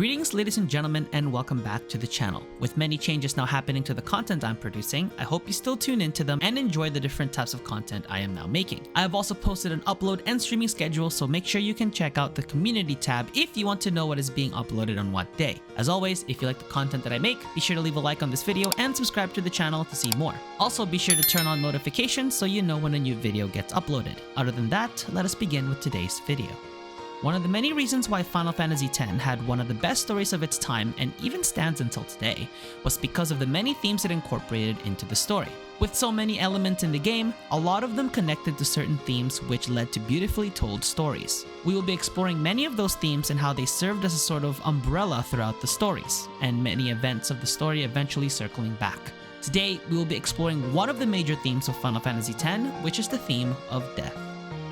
Greetings ladies and gentlemen, and welcome back to the channel. With many changes now happening to the content I'm producing, I hope you still tune into them and enjoy the different types of content I am now making. I have also posted an upload and streaming schedule, so make sure you can check out the community tab if you want to know what is being uploaded on what day. As always, if you like the content that I make, be sure to leave a like on this video and subscribe to the channel to see more. Also be sure to turn on notifications so you know when a new video gets uploaded. Other than that, let us begin with today's video. One of the many reasons why Final Fantasy X had one of the best stories of its time and even stands until today was because of the many themes it incorporated into the story. With so many elements in the game, a lot of them connected to certain themes which led to beautifully told stories. We will be exploring many of those themes and how they served as a sort of umbrella throughout the stories, and many events of the story eventually circling back. Today, we will be exploring one of the major themes of Final Fantasy X, which is the theme of death.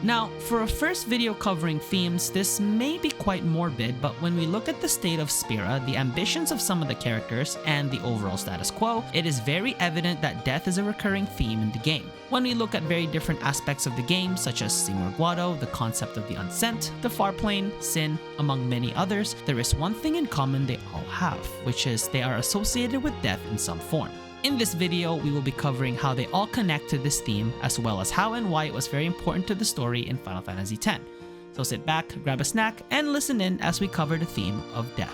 Now, for a first video covering themes, this may be quite morbid, but when we look at the state of Spira, the ambitions of some of the characters, and the overall status quo, it is very evident that death is a recurring theme in the game. When we look at very different aspects of the game, such as Seymour Guado, the concept of the Unsent, the Far Plane, Sin, among many others, there is one thing in common they all have, which is they are associated with death in some form. In this video, we will be covering how they all connect to this theme, as well as how and why it was very important to the story in Final Fantasy X. So sit back, grab a snack, and listen in as we cover the theme of death.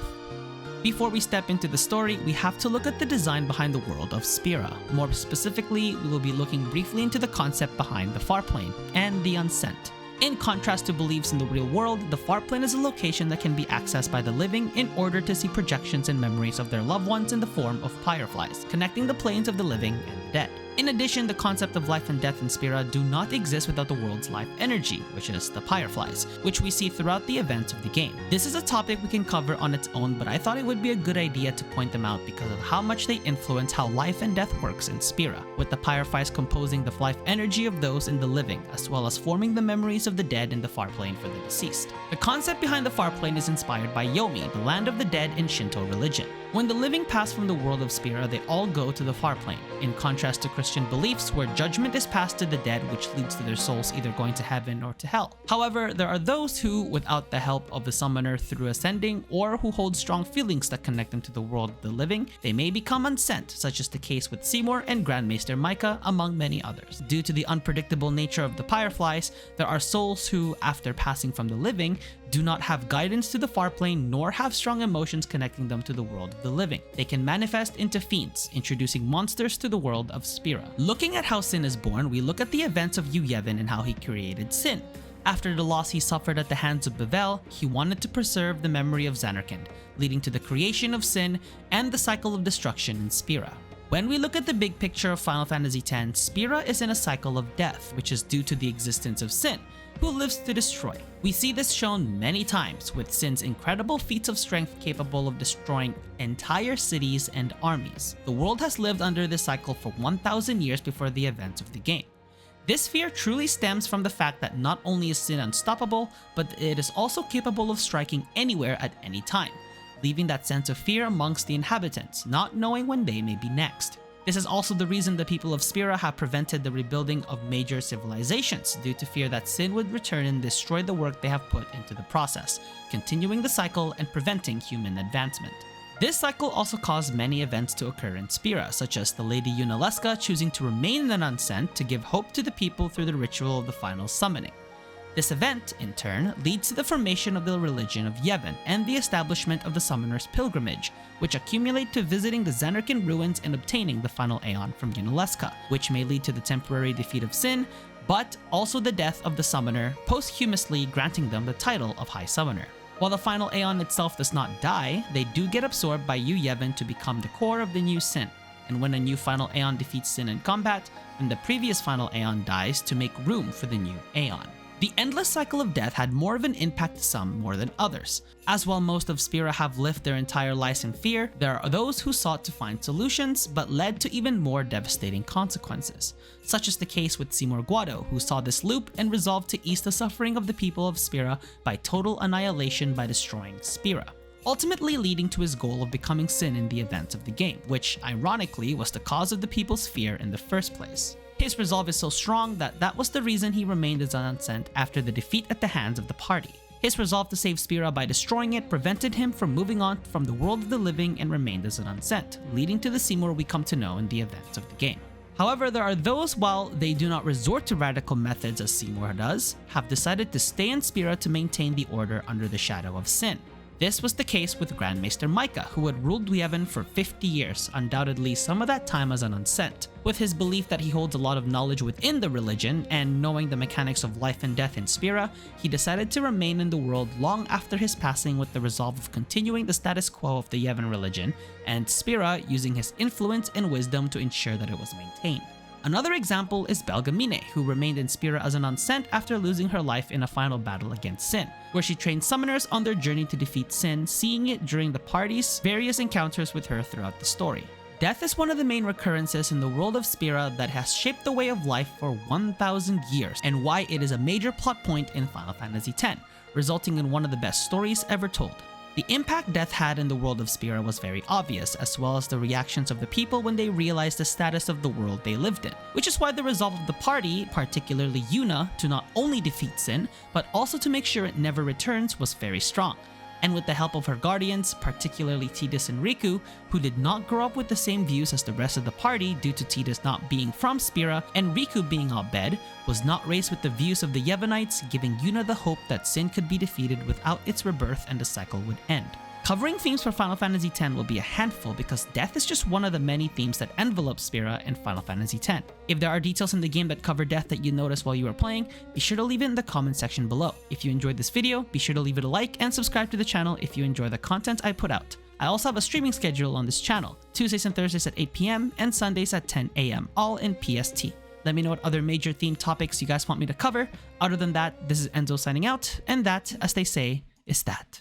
Before we step into the story, we have to look at the design behind the world of Spira. More specifically, we will be looking briefly into the concept behind the Far Plane and the Unsent. In contrast to beliefs in the real world, the Far Plane is a location that can be accessed by the living in order to see projections and memories of their loved ones in the form of fireflies, connecting the planes of the living and the dead. In addition, the concept of life and death in Spira do not exist without the world's life energy, which is the fireflies, which we see throughout the events of the game. This is a topic we can cover on its own, but I thought it would be a good idea to point them out because of how much they influence how life and death works in Spira, with the fireflies composing the life energy of those in the living, as well as forming the memories of the dead in the Far Plane for the deceased. The concept behind the Far Plane is inspired by Yomi, the land of the dead in Shinto religion. When the living pass from the world of Spira, they all go to the Far Plane, in contrast to Christian beliefs where judgment is passed to the dead, which leads to their souls either going to heaven or to hell. However, there are those who, without the help of the summoner through ascending, or who hold strong feelings that connect them to the world of the living, they may become unsent, such as the case with Seymour and Grandmaster Micah, among many others. Due to the unpredictable nature of the fireflies, there are souls who, after passing from the living, do not have guidance to the Far Plane nor have strong emotions connecting them to the world of the living. They can manifest into fiends, introducing monsters to the world of Spira. Looking at how Sin is born, we look at the events of Yu Yevon and how he created Sin. After the loss he suffered at the hands of Bevel, he wanted to preserve the memory of Zanarkand, leading to the creation of Sin and the cycle of destruction in Spira. When we look at the big picture of Final Fantasy X, Spira is in a cycle of death, which is due to the existence of Sin, who lives to destroy. We see this shown many times, with Sin's incredible feats of strength capable of destroying entire cities and armies. The world has lived under this cycle for 1,000 years before the events of the game. This fear truly stems from the fact that not only is Sin unstoppable, but it is also capable of striking anywhere at any time, leaving that sense of fear amongst the inhabitants, not knowing when they may be next. This is also the reason the people of Spira have prevented the rebuilding of major civilizations, due to fear that Sin would return and destroy the work they have put into the process, continuing the cycle and preventing human advancement. This cycle also caused many events to occur in Spira, such as the Lady Yunalesca choosing to remain an Unsent to give hope to the people through the ritual of the final summoning. This event, in turn, leads to the formation of the religion of Yevon and the establishment of the Summoner's Pilgrimage, which accumulate to visiting the Zanarkand ruins and obtaining the final Aeon from Yunalesca, which may lead to the temporary defeat of Sin, but also the death of the Summoner, posthumously granting them the title of High Summoner. While the final Aeon itself does not die, they do get absorbed by Yu Yevon to become the core of the new Sin, and when a new final Aeon defeats Sin in combat, then the previous final Aeon dies to make room for the new Aeon. The endless cycle of death had more of an impact to some more than others, as while most of Spira have lived their entire lives in fear, there are those who sought to find solutions but led to even more devastating consequences, such as the case with Seymour Guado, who saw this loop and resolved to ease the suffering of the people of Spira by total annihilation by destroying Spira, ultimately leading to his goal of becoming Sin in the events of the game, which ironically was the cause of the people's fear in the first place. His resolve is so strong that was the reason he remained as an Unsent after the defeat at the hands of the party. His resolve to save Spira by destroying it prevented him from moving on from the world of the living and remained as an unsent, leading to the Seymour we come to know in the events of the game. However, there are those, while they do not resort to radical methods as Seymour does, have decided to stay in Spira to maintain the order under the shadow of sin. This was the case with Grandmaster Micah, who had ruled Yevon for 50 years, undoubtedly some of that time as an unsent. With his belief that he holds a lot of knowledge within the religion, and knowing the mechanics of life and death in Spira, he decided to remain in the world long after his passing with the resolve of continuing the status quo of the Yevon religion, and Spira using his influence and wisdom to ensure that it was maintained. Another example is Belgamine, who remained in Spira as an unsent after losing her life in a final battle against Sin, where she trained summoners on their journey to defeat Sin, seeing it during the party's various encounters with her throughout the story. Death is one of the main recurrences in the world of Spira that has shaped the way of life for 1,000 years, and why it is a major plot point in Final Fantasy X, resulting in one of the best stories ever told. The impact death had in the world of Spira was very obvious, as well as the reactions of the people when they realized the status of the world they lived in, which is why the resolve of the party, particularly Yuna, to not only defeat Sin, but also to make sure it never returns was very strong. And with the help of her guardians, particularly Tidus and Riku, who did not grow up with the same views as the rest of the party due to Tidus not being from Spira and Riku being Abed, was not raised with the views of the Yevonites, giving Yuna the hope that Sin could be defeated without its rebirth and the cycle would end. Covering themes for Final Fantasy X will be a handful because death is just one of the many themes that envelop Spira in Final Fantasy X. If there are details in the game that cover death that you noticed while you were playing, be sure to leave it in the comment section below. If you enjoyed this video, be sure to leave it a like and subscribe to the channel if you enjoy the content I put out. I also have a streaming schedule on this channel, Tuesdays and Thursdays at 8 PM and Sundays at 10 AM, all in PST. Let me know what other major theme topics you guys want me to cover. Other than that, this is Enzo signing out, and that, as they say, is that.